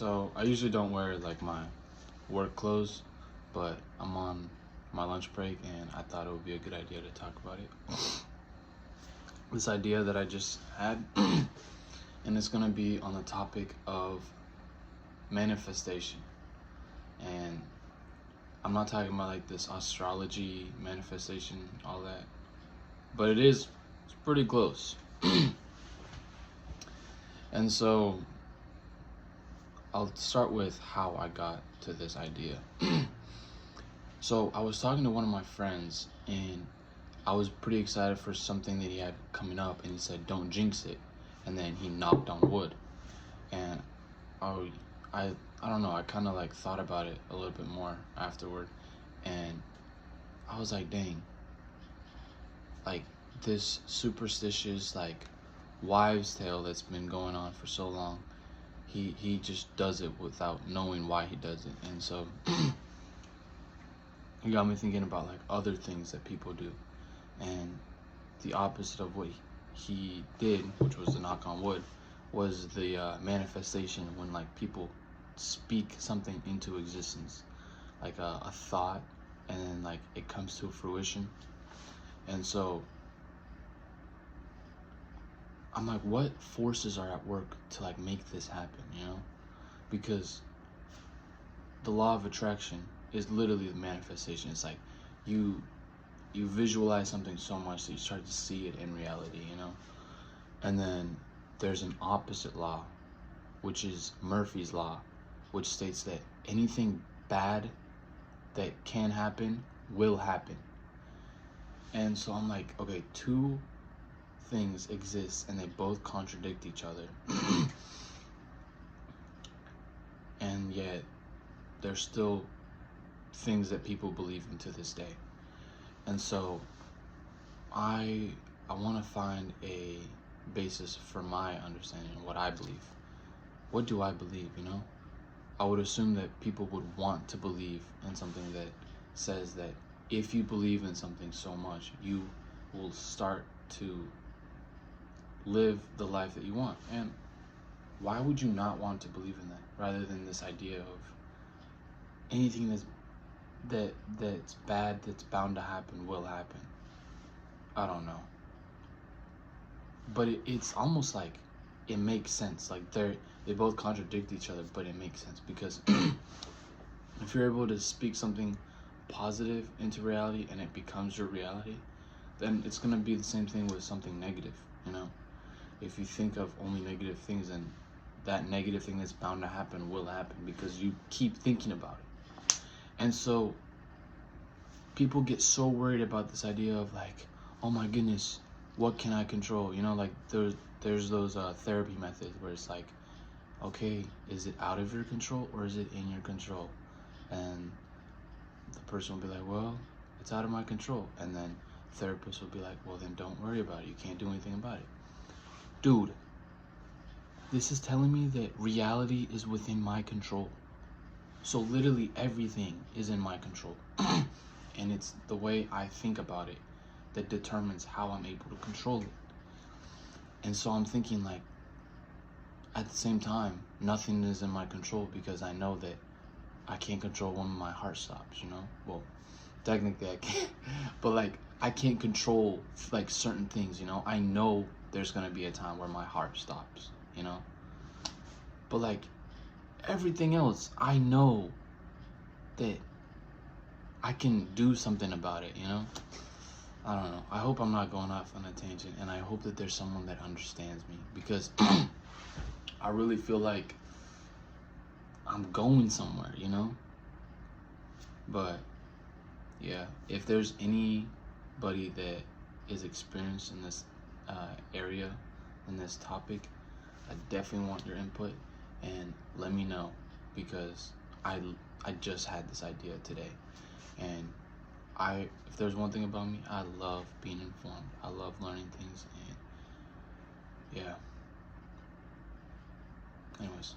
So I usually don't wear like my work clothes, but I'm on my lunch break and I thought it would be a good idea to talk about it. This idea that I just had, and it's gonna be on the topic of manifestation. And I'm not talking about like this astrology, manifestation, all that, but it's pretty close. And so I'll start with how I got to this idea. So I was talking to one of my friends and I was pretty excited for something that he had coming up, and he said, "Don't jinx it." And then he knocked on wood. And I I I don't know, I kind of like thought about it a little bit more afterward, and I was like, "Dang. Like this superstitious like wives' tale that's been going on for so long. He just does it without knowing why he does it." And so it got me thinking about like other things that people do, and the opposite of what he did, which was the knock on wood, was the manifestation when like people speak something into existence, like a thought, and then like it comes to fruition. And so I'm like, what forces are at work to like make this happen, you know? Because the law of attraction is literally the manifestation. It's like you you visualize something so much that you start to see it in reality, you know? And then there's an opposite law, which is Murphy's Law, which states that anything bad that can happen will happen. And so I'm like, okay, two things exist and they both contradict each other. And yet there's still things that people believe in to this day. And so I want to find a basis for my understanding of what I believe. What do I believe, you know? I would assume that people would want to believe in something that says that if you believe in something so much, you will start to live the life that you want. And why would you not want to believe in that rather than this idea of anything that's bad, that's bound to happen, will happen? I don't know. But it's almost like it makes sense. Like they both contradict each other, but it makes sense because if you're able to speak something positive into reality and it becomes your reality, then it's gonna be the same thing with something negative, you know? If you think of only negative things, then that negative thing that's bound to happen will happen because you keep thinking about it. And so people get so worried about this idea of like, oh my goodness, what can I control? You know, like there's those therapy methods where it's like, okay, is it out of your control or is it in your control? And the person will be like, well, it's out of my control. And then therapist will be like, well, then don't worry about it. You can't do anything about it. Dude, this is telling me that reality is within my control. So literally everything is in my control. And it's the way I think about it that determines how I'm able to control it. And so I'm thinking like, at the same time, nothing is in my control because I know that I can't control when my heart stops, you know? Well, technically I can't, but like I can't control like certain things, you know? I know there's gonna be a time where my heart stops, you know? But like everything else, I know that I can do something about it, you know? I don't know. I hope I'm not going off on a tangent, and I hope that there's someone that understands me because I really feel like I'm going somewhere, you know? But yeah, if there's anybody that is experienced in this area, in this topic, I definitely want your input and let me know because I I just had this idea today, and if there's one thing about me, I love being informed. I love learning things, and yeah. Anyways.